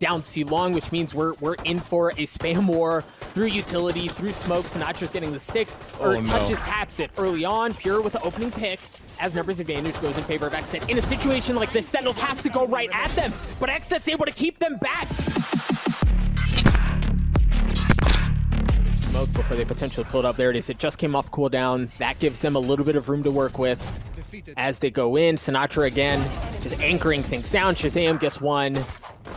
down C long, which means we're in for a spam war through utility, through smoke. Sinatra's getting the stick, or touches, taps it early on. Pure with the opening pick, as numbers advantage goes in favor of Xset. In a situation like this, Sentinels has to go right at them, but Xset's able to keep them back. Smoke before they potentially pull it up. There it is. It just came off cooldown. That gives them a little bit of room to work with as they go in. Sinatraa again just anchoring things down. ShahZaM gets one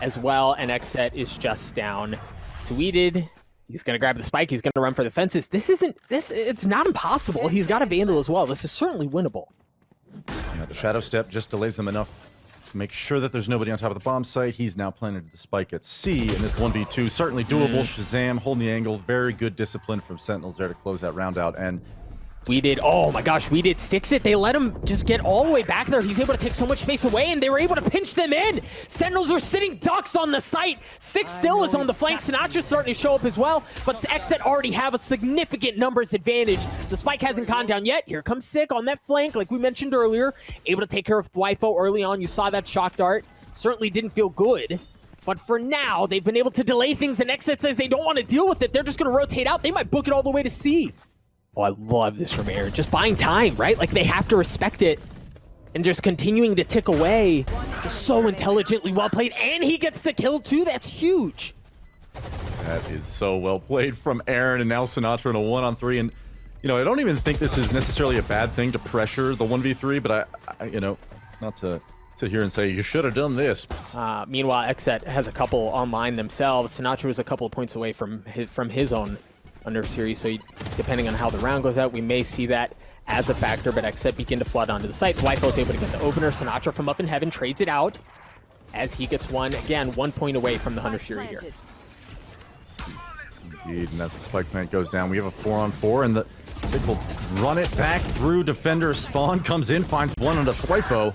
as well, and Xset is just down to Wedid. He's going to grab the spike. He's going to run for the fences. It's not impossible. He's got a Vandal as well. This is certainly winnable. Yeah, the shadow step just delays them enough to make sure that there's nobody on top of the bomb site. He's now planted the spike at C, and this 1v2 certainly doable. ShahZaM holding the angle. Very good discipline from Sentinels there to close that round out. And Wedid, oh my gosh, Wedid sticks it. They let him just get all the way back there. He's able to take so much space away, and they were able to pinch them in. Sentinels are sitting ducks on the site. Six still is on the flank. Sinatra's starting to show up as well, but Xset already have a significant numbers advantage. The spike hasn't gone down yet. Here comes Sick on that flank, like we mentioned earlier. Able to take care of thwifo early on. You saw that shock dart. Certainly didn't feel good. But for now, they've been able to delay things, and Xset says they don't want to deal with it. They're just going to rotate out. They might book it all the way to C. Oh, I love this from AYRIN. Just buying time, right? Like, they have to respect it. And just continuing to tick away. Just so intelligently well played. And he gets the kill, too. That's huge. that is so well played from AYRIN, and now Sinatraa in a 1-on-3. And, you know, I don't even think this is necessarily a bad thing to pressure the 1v3, but I you know, not to sit here and say, you should have done this. Meanwhile, Xset has a couple online themselves. Sinatraa was a couple of points away from his own under series, so depending on how the round goes out, we may see that as a factor, but Xset begin to flood onto the site. thwifo is able to get the opener. Sinatraa from up in heaven trades it out as he gets one, again, 1 point away from the Hunter Fury here. Indeed, and as the spike plant goes down, we have a 4-on-4, and the Sick will run it back through defender. Spawn comes in, finds one onto thwifo,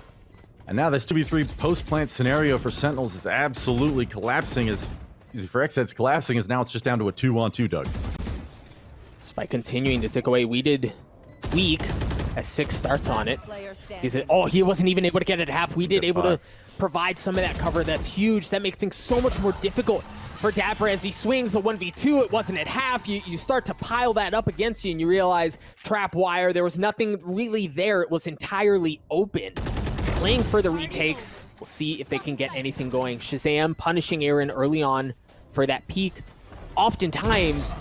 and now this 2v3 post-plant scenario for Sentinels is absolutely collapsing, for Xset's collapsing, as now it's just down to a 2-on-2, Doug. Spike continuing to tick away. Wedid weak as Six starts on it. He wasn't even able to get it at half. Wedid able to provide some of that cover. That's huge. That makes things so much more difficult for dapr as he swings a 1v2. It wasn't at half. You start to pile that up against you, and you realize trap wire. There was nothing really there. It was entirely open. Playing for the retakes. We'll see if they can get anything going. ShahZaM punishing AYRIN early on for that peak. Oftentimes,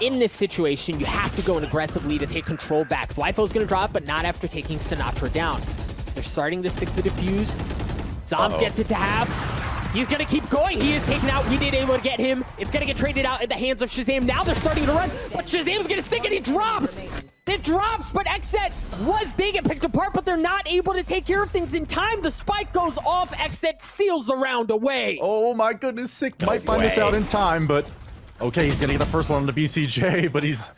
in this situation, you have to go in aggressively to take control back. thwifo's going to drop, but not after taking Sinatraa down. They're starting to stick the defuse. Zombs gets it to half. He's going to keep going. He is taken out. Wedid able to get him. It's going to get traded out in the hands of ShahZaM. Now they're starting to run, but ShahZaM's going to stick, and he drops. It drops, but Xset they get picked apart, but they're not able to take care of things in time. The spike goes off. Xset steals the round away. Oh my goodness, Sick might find this out in time, but okay, he's going to get the first one on the BCJ, but he's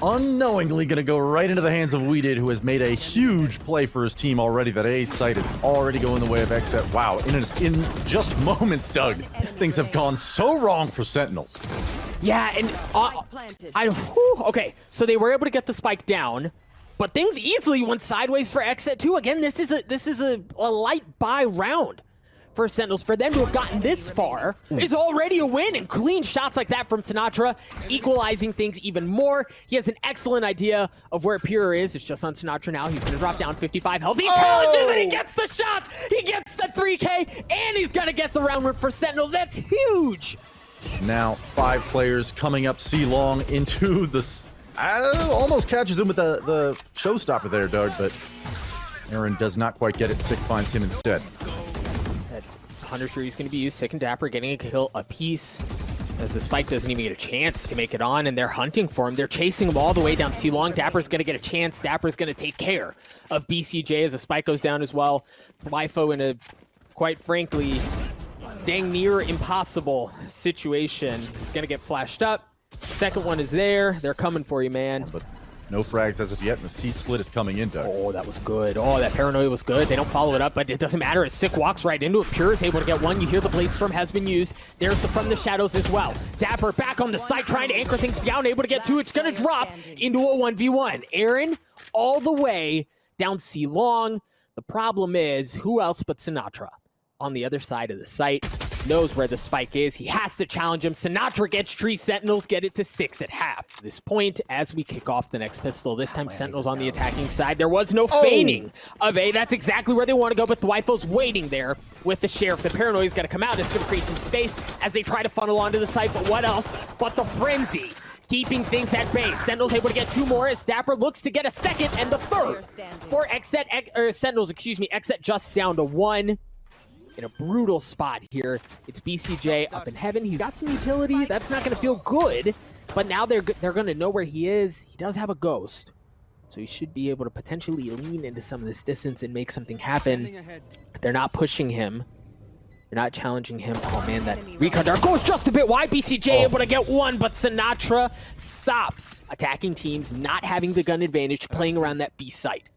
unknowingly going to go right into the hands of Wedid, who has made a huge play for his team already. That A site is already going the way of Xset. Wow, in just moments, Doug, things have gone so wrong for Sentinels. Yeah, and okay, so they were able to get the spike down, but things easily went sideways for Xset too. Again, this is a light buy round for Sentinels. For them to have gotten this far is already a win, and clean shots like that from Sinatraa, equalizing things even more. He has an excellent idea of where Pure is. It's just on Sinatraa now. He's going to drop down 55 health. He challenges, and he gets the shots. He gets the 3K, and he's going to get the round win for Sentinels. That's huge. Now 5 players coming up C long into this. Almost catches him with the showstopper there, Doug, but AYRIN does not quite get it. Sick finds him instead. Hunter Fury is going to be used. Sick and dapr getting a kill apiece as the spike doesn't even get a chance to make it on, and they're hunting for him. They're chasing him all the way down C long. dapr's going to get a chance. dapr's going to take care of BCJ as the spike goes down as well. thwifo in a, quite frankly, dang near impossible situation. He's going to get flashed up. Second one is there. They're coming for you, man. But no frags as of yet, and the C split is coming in, Doug. Oh, that was good. Oh, that paranoia was good. They don't follow it up, but it doesn't matter. As Sick walks right into it. Pure is able to get one. You hear the blade storm has been used. There's the from the shadows as well. dapr back on the site trying to anchor things down, able to get two. It's going to drop into a 1v1. AYRIN all the way down C long. The problem is, who else but Sinatraa on the other side of the site? knows where the spike is. He has to challenge him. sinatraa gets tree. Sentinels get it to 6 at half. At this point, as we kick off the next pistol, this time Sentinels on the attacking side. There was no feigning of A. That's exactly where they want to go, but thwifo's waiting there with the sheriff. The paranoia's going to come out. It's going to create some space as they try to funnel onto the site, but what else but the frenzy? Keeping things at base. Sentinels able to get 2 more as dapr looks to get a second and the third for Sentinels, Xset just down to 1. In a brutal spot here. It's BCJ up in heaven. He's got some utility. That's not going to feel good, but now they're going to know where he is. He does have a ghost, so he should be able to potentially lean into some of this distance and make something happen. They're not pushing him. They're not challenging him. Oh man, that recon dart goes just a bit wide. BCJ able to get 1, but sinatraa stops attacking teams not having the gun advantage, playing around that B site.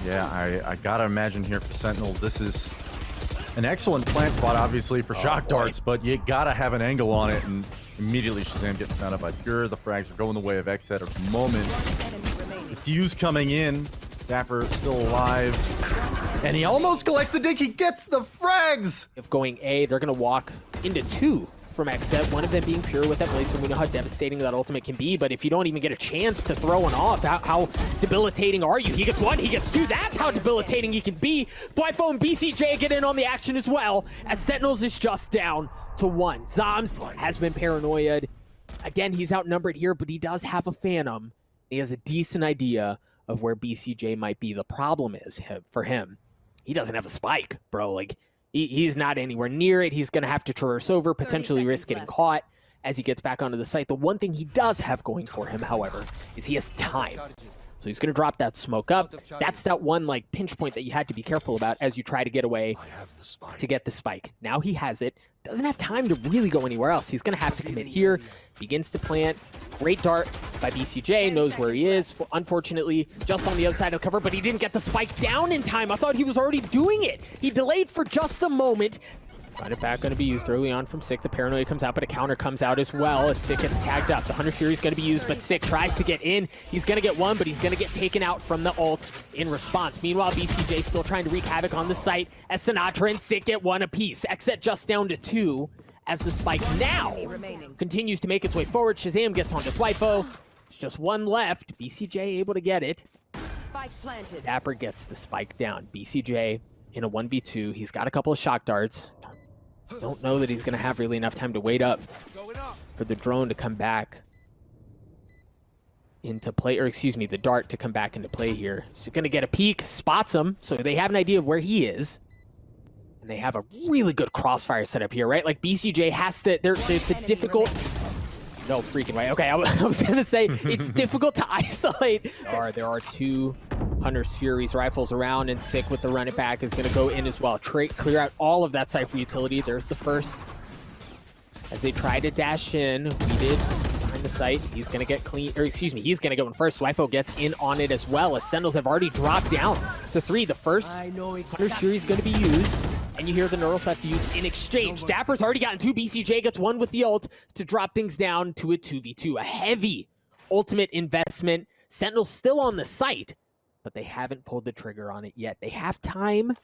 Yeah, I gotta imagine here for Sentinels, this is an excellent plant spot, obviously, for shock darts, but you gotta have an angle on it, and immediately ShahZaM getting found out by bjor. The frags are going the way of Xset at the moment. The fuse coming in. dapr still alive. And he almost collects the dig. He gets the frags! If going A, they're going to walk into 2 from Xset, one of them being pure with that blade, so we know how devastating that ultimate can be, but if you don't even get a chance to throw one off, how debilitating are you? He gets 1, he gets 2, that's how debilitating he can be. thwifo and BCJ get in on the action as well, as Sentinels is just down to 1. zombs has been paranoid. Again, he's outnumbered here, but he does have a phantom. He has a decent idea of where BCJ might be. The problem is, for him, he doesn't have a spike, bro. Like, he's not anywhere near it. He's going to have to traverse over, potentially risk getting caught as he gets back onto the site. The one thing he does have going for him, however, is he has time. So he's going to drop that smoke up. That's that one like pinch point that you had to be careful about as you try to get away to get the spike. Now he has it. Doesn't have time to really go anywhere else. He's going to have to commit here. Begins to plant. Great dart by BCJ. Knows where he is. Unfortunately, just on the other side of the cover, but he didn't get the spike down in time. I thought he was already doing it. He delayed for just a moment. Run it back going to be used early on from Sick. The paranoia comes out, but a counter comes out as well as Sick gets tagged up. The Hunter Fury is going to be used, but Sick tries to get in. He's going to get 1, but he's going to get taken out from the ult in response. Meanwhile, BCJ still trying to wreak havoc on the site as sinatraa and Sick get 1 apiece. Xset just down to 2 as the spike now continues to make its way forward. ShahZaM gets onto thwifo. There's just 1 left. BCJ able to get it. dapr gets the spike down. BCJ in a 1v2. He's got a couple of shock darts. Don't know that he's going to have really enough time to wait up for the drone to come back into play, or excuse me, the dart to come back into play here. He's going to get a peek, spots him, so they have an idea of where he is. And they have a really good crossfire setup here, right? Like BCJ has to, it's a difficult... No freaking way. Okay, I was going to say, it's difficult to isolate. There are 2 Hunter's Furies rifles around, and Sick with the run it back is going to go in as well. Clear out all of that Cypher utility. There's the first. As they try to dash in, Wedid behind the site. He's going to get clean, or excuse me, he's going to go in first. thwifo gets in on it as well, as Sentinels have already dropped down to 3. The first Hunter's Fury is going to be used, and you hear the neural theft used in exchange. dapr's already gotten 2. BCJ gets 1 with the ult to drop things down to a 2v2. A heavy ultimate investment. Sentinels still on the site, but they haven't pulled the trigger on it yet. They have time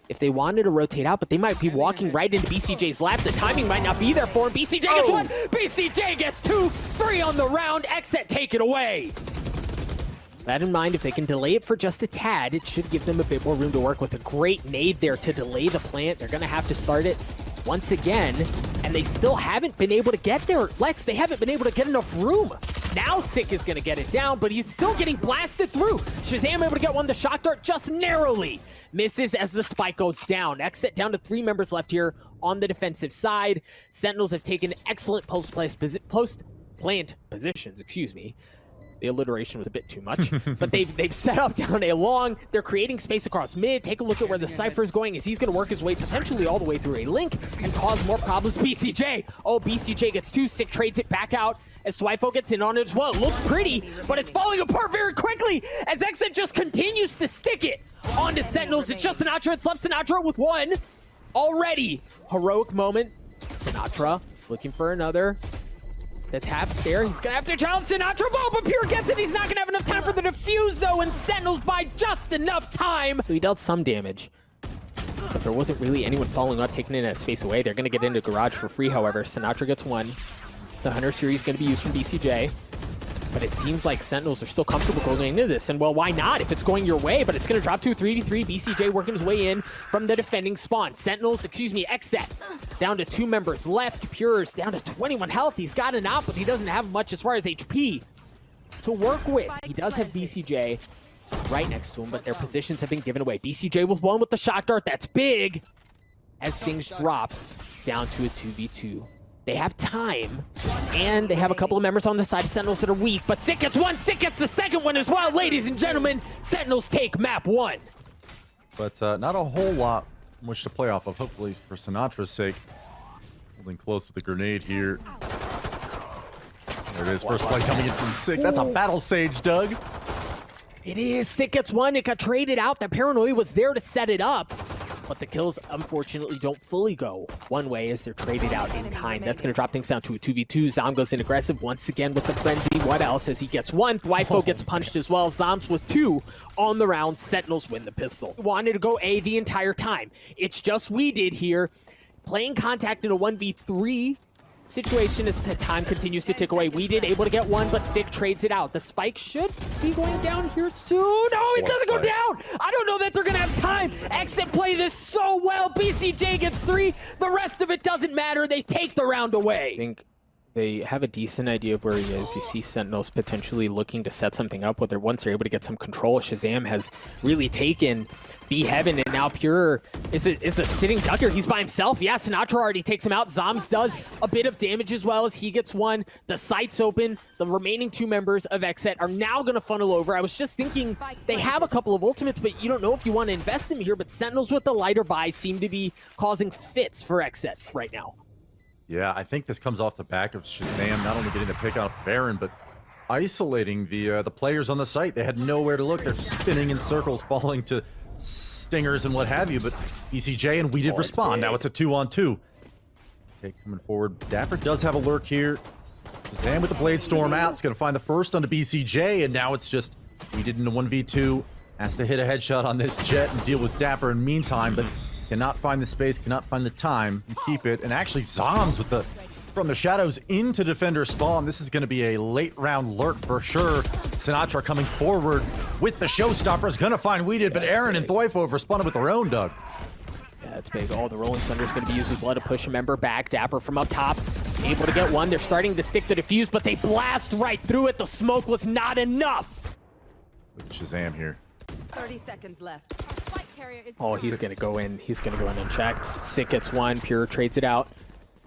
if they wanted to rotate out, but they might be walking right into BCJ's lap. The timing might not be there for him. BCJ gets 1, BCJ gets 2, 3 on the round. Xset take it away. That in mind, if they can delay it for just a tad, it should give them a bit more room to work with. A great nade there to delay the plant. They're going to have to start it once again, and they still haven't been able to get there. Lex, they haven't been able to get enough room. Now Sick is going to get it down, but he's still getting blasted through. ShahZaM able to get 1. The shock dart just narrowly misses as the spike goes down. Xset down to 3 members left here on the defensive side. Sentinels have taken excellent post-plant positions, excuse me. The alliteration was a bit too much, but they've set up down A long. They're creating space across mid. Take a look at where the Cypher is going, as he's going to work his way potentially all the way through a link and cause more problems. BCJ! Oh, BCJ gets 2. Sick trades it back out as thwifo gets in on it as well. It looks pretty, but it's falling apart very quickly as Xset just continues to stick it onto Sentinels. It's just sinatraa. It's left sinatraa with 1 already. Heroic moment. sinatraa looking for another. The tap's there. He's going to have to challenge sinatraa. Ball, but Pure gets it. He's not going to have enough time for the defuse, though, and Sentinels by just enough time. So he dealt some damage. But there wasn't really anyone following up, taking in that space away. They're going to get into garage for free, however. Sinatraa gets one. The Hunter series is going to be used from BCJ. But it seems like Sentinels are still comfortable going into this. And, well, why not if it's going your way? But it's going to drop to a 3v3. BCJ working his way in from the defending spawn. Sentinels, Xset, down to 2 members left. Pure's down to 21 health. He's got an op, but he doesn't have much as far as HP to work with. He does have BCJ right next to him, but their positions have been given away. BCJ with one with the shock dart. That's big as things drop down to a 2v2. They have time, and they have a couple of members on the side of Sentinels that are weak, but Sick gets one, Sick gets the second one as well, ladies and gentlemen. Sentinels take map 1. But not a whole lot from which to play off of, hopefully for Sinatra's sake. Holding close with the grenade here. There it is, first play coming in from Sick. That's a battle sage, Doug. It is. Sick gets one. It got traded out. That paranoia was there to set it up. But the kills, unfortunately, don't fully go one way as they're traded out in kind. That's going to drop things down to a 2v2. Zachareee goes in aggressive once again with the frenzy. What else as he gets one? thwifo gets punched as well. Zacharee's with 2 on the round. Sentinels win the pistol. Wanted to go A the entire time. It's just Wedid here. Playing contact in a 1v3 situation as time continues to tick away. Wedid able to get one, but Sick trades it out. The spike should be going down here soon. No, it doesn't go down. I don't know that they're going to have time. Xset play this so well. BCJ gets 3. The rest of it doesn't matter. They take the round away. I think they have a decent idea of where he is. You see Sentinels potentially looking to set something up, whether once they're able to get some control. ShahZaM has really taken B Heaven, and now Pure is a sitting duck here. He's by himself. Yeah, Sinatraa already takes him out. zombs does a bit of damage as well as he gets one. The site's open. The remaining 2 members of Xset are now going to funnel over. I was just thinking they have a couple of ultimates, but you don't know if you want to invest them here. But Sentinels with the lighter buy seem to be causing fits for Xset right now. Yeah, I think this comes off the back of ShahZaM not only getting the pick off AYRIN, but isolating the players on the site. They had nowhere to look. They're spinning in circles, falling to stingers and what have you, but BCJ and Wedid respond. Now it's a 2-on-2. Okay, coming forward. dapr does have a lurk here. ShahZaM with the Blade Storm out. It's going to find the first onto BCJ, and now it's just Wedid in a 1v2. Has to hit a headshot on this jet and deal with dapr in the meantime, but cannot find the space, cannot find the time and keep it. And actually, zombs with the from the shadows into defender spawn. This is going to be a late round lurk for sure. Sinatraa coming forward with the showstopper is going to find Wedid, but AYRIN and thwifo have responded with their own, Doug. Yeah, it's big. Oh, the Rolling Thunder is going to be used as well to push a member back. dapr from up top, able to get one. They're starting to stick the defuse, but they blast right through it. The smoke was not enough. Look at ShahZaM here. 30 seconds left. Oh, he's going to go in. He's going to go in unchecked. Sick gets one. Pure trades it out.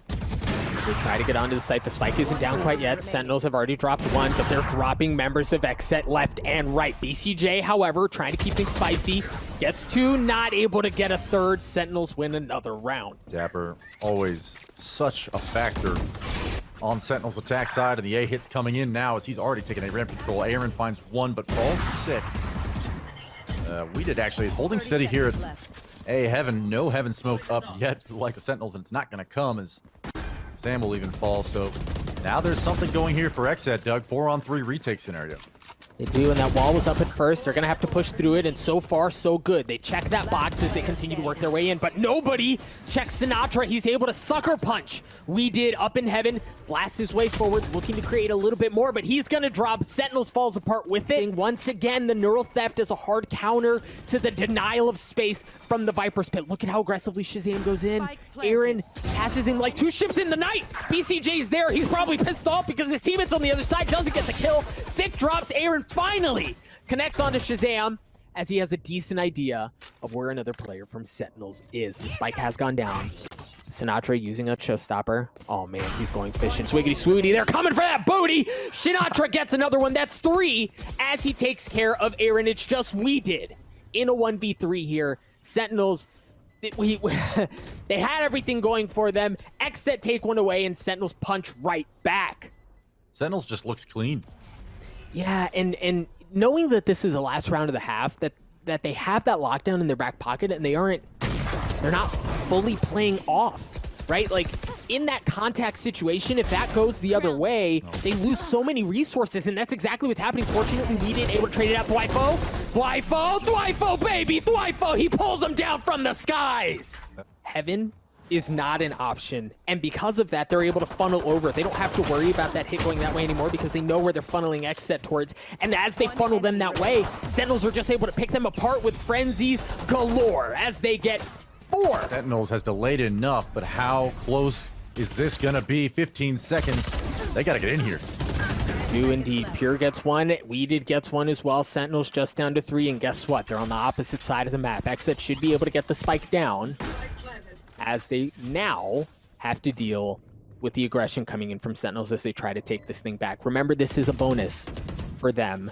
As they try to get onto the site. The spike isn't down quite yet. Sentinels have already dropped one, but they're dropping members of Xset left and right. BCJ, however, trying to keep things spicy. Gets 2, not able to get a 3rd. Sentinels win another round. dapr, always such a factor on Sentinel's attack side, and the A hits coming in now as he's already taken a ramp control. AYRIN finds one, but falls to Sick. Wedid actually is holding steady here at A Heaven. No Heaven smoke up yet like the Sentinels, and it's not going to come as Sam will even fall. So now there's something going here for Xset, Doug. 4-on-3 retake scenario. They do, and that wall was up at first. They're going to have to push through it, and so far, so good. They check that box as they continue to work their way in, but nobody checks Sinatraa. He's able to sucker punch. Wedid up in Heaven, blasts his way forward, looking to create a little bit more, but he's going to drop. Sentinels falls apart with it. And once again, the neural theft is a hard counter to the denial of space from the Viper's Pit. Look at how aggressively ShahZaM goes in. AYRIN passes him like 2 ships in the night. BCJ's there. He's probably pissed off because his teammates on the other side doesn't get the kill. Sick drops. AYRIN finally connects onto ShahZaM as he has a decent idea of where another player from Sentinels is. The spike has gone down. Sinatraa using a showstopper. Oh man, he's going fishing. Swiggity swooty, they're coming for that booty! Sinatraa gets another one. That's 3 as he takes care of AYRIN. It's just Wedid in a 1v3 here. Sentinels, they had everything going for them. Xset take one away and Sentinels punch right back. Sentinels just looks clean. Yeah, and knowing that this is the last round of the half, that they have that lockdown in their back pocket and they're not fully playing off right? Like, in that contact situation, if that goes the other way, they lose so many resources, and that's exactly what's happening. Fortunately, we didn't able to trade it out. thwifo, baby, thwifo! He pulls them down from the skies! Heaven is not an option, and because of that, they're able to funnel over. They don't have to worry about that hit going that way anymore because they know where they're funneling Xset towards, and as they funnel them that way, Sentinels are just able to pick them apart with frenzies galore as they get 4. Sentinels has delayed enough, but how close is this gonna be? 15 seconds. They gotta get in here. Do indeed. Pure gets 1. Wedid gets 1 as well. Sentinels just down to 3, and guess what? They're on the opposite side of the map. Xset should be able to get the spike down, as they now have to deal with the aggression coming in from Sentinels as they try to take this thing back. Remember, this is a bonus for them,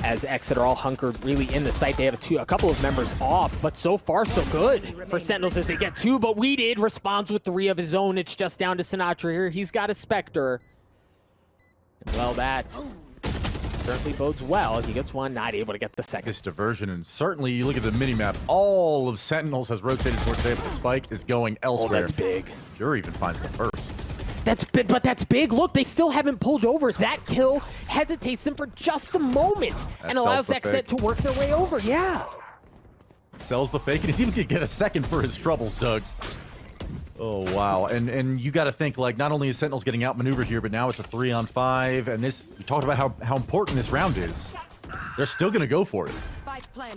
as Xset are all hunkered really in the site. They have a couple of members off, but so far so good for Sentinels as they get 2, but Wedid responds with 3 of his own. It's just down to Sinatraa here. He's got a Spectre. And well, that certainly bodes well. He gets 1, not able to get the second. This diversion, and certainly you look at the minimap, all of Sentinels has rotated towards there, but the spike is going elsewhere. Oh, that's big. Pure even finds the first. That's big, but that's big. Look, they still haven't pulled over. That kill hesitates them for just a moment and allows Xset to work their way over. Yeah. Sells the fake, and he's even gonna get a second for his troubles, Doug. Oh, wow. And you got to think, like, not only is Sentinels getting outmaneuvered here, but now it's a 3-on-5, and this, we talked about how important this round is. They're still going to go for it.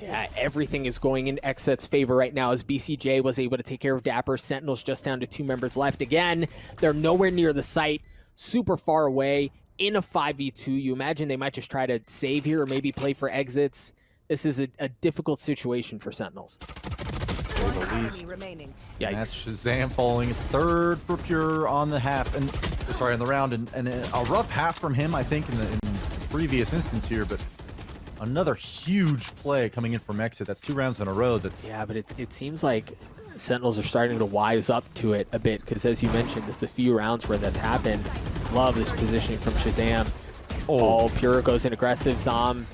Yeah, everything is going in Xset's favor right now as BCJ was able to take care of dapr. Sentinels just down to 2 members left. Again, they're nowhere near the site, super far away in a 5v2. You imagine they might just try to save here or maybe play for exits. This is a difficult situation for Sentinels. For the least. Remaining. Yikes. That's ShahZaM falling 3rd for Pure on the half, and sorry, on the round, and a rough half from him, I think, in the previous instance here, but another huge play coming in from Xset. That's 2 rounds in a row. Yeah, but it seems like Sentinels are starting to wise up to it a bit, because as you mentioned, it's a few rounds where that's happened. Love this positioning from ShahZaM. Oh, Pure goes in aggressive. ZAM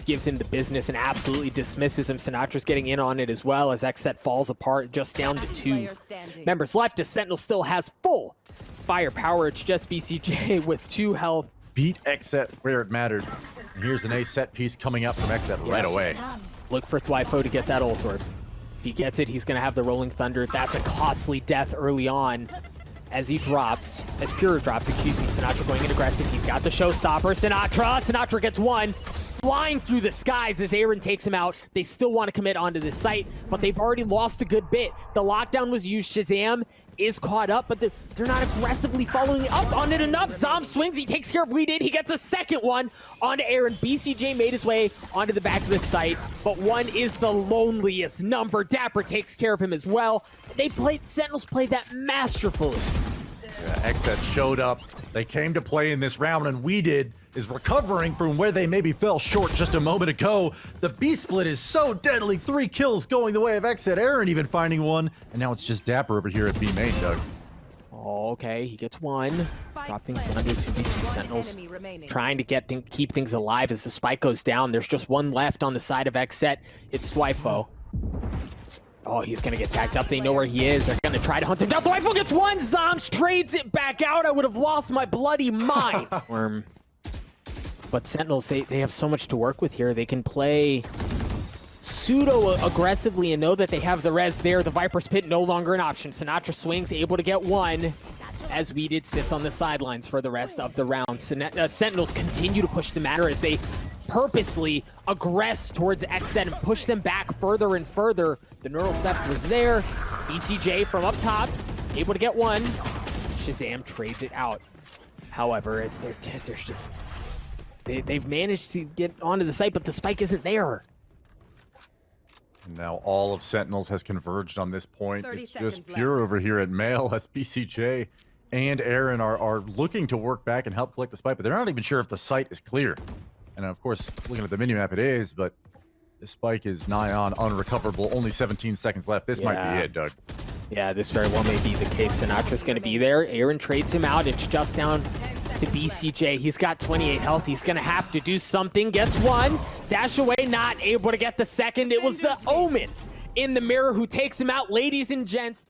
gives him the business and absolutely dismisses him. Sinatra's getting in on it as well as Xset falls apart, just down to 2 members left. As Sentinel still has full firepower. It's just BCJ with 2 health. Beat Xset where it mattered. And here's an A set piece coming up from Xset right away. Look for thwifo to get that ult orb. If he gets it, he's going to have the Rolling Thunder. That's a costly death early on. As he drops, as Pure drops, excuse me, Sinatraa going in aggressive. He's got the showstopper. Sinatraa gets 1. Flying through the skies as AYRIN takes him out. They still want to commit onto this site, but they've already lost a good bit. The lockdown was used. ShahZaM is caught up, but they're not aggressively following up on it enough. ZAM swings. He takes care of Wedid. He gets a second one onto AYRIN. BCJ made his way onto the back of the site, but 1 is the loneliest number. dapr takes care of him as well. Sentinels played that masterfully. Yeah, Xset showed up. They came to play in this round, and Wedid is recovering from where they maybe fell short just a moment ago. The B-split is so deadly. 3 kills going the way of Xset. AYRIN even finding 1, and now it's just dapr over here at B main, Doug. Oh, okay, he gets 1. Drop things under 2v2. Sentinels trying to keep things alive as the spike goes down. There's just 1 left on the side of Xset. It's thwifo. Oh, he's going to get tagged up. They know where he is. They're going to try to hunt him down. thwifo gets 1. ZAM trades it back out. I would have lost my bloody mind. But Sentinels, they have so much to work with here. They can play pseudo-aggressively and know that they have the res there. The Viper's Pit no longer an option. Sinatraa swings, able to get 1. As Wedid sits on the sidelines for the rest of the round. Sentinels continue to push the matter as they purposely aggress towards Xset and push them back further and further. The neural theft was there. BCJ from up top, able to get 1. ShahZaM trades it out. However, as there's just... They've managed to get onto the site, but the spike isn't there. Now all of Sentinels has converged on this point. It's just Pure over here at male as BCJ and AYRIN are looking to work back and help collect the spike, but they're not even sure if the site is clear. And of course, looking at the minimap, it is, but this spike is nigh on unrecoverable. Only 17 seconds left. This might be it, Doug. Yeah, this very well may be the case. Sinatra's going to be there. AYRIN trades him out. It's just down to BCJ. He's got 28 health. He's going to have to do something. Gets 1. Dash away, not able to get the second. It was the Omen in the mirror who takes him out. Ladies and gents,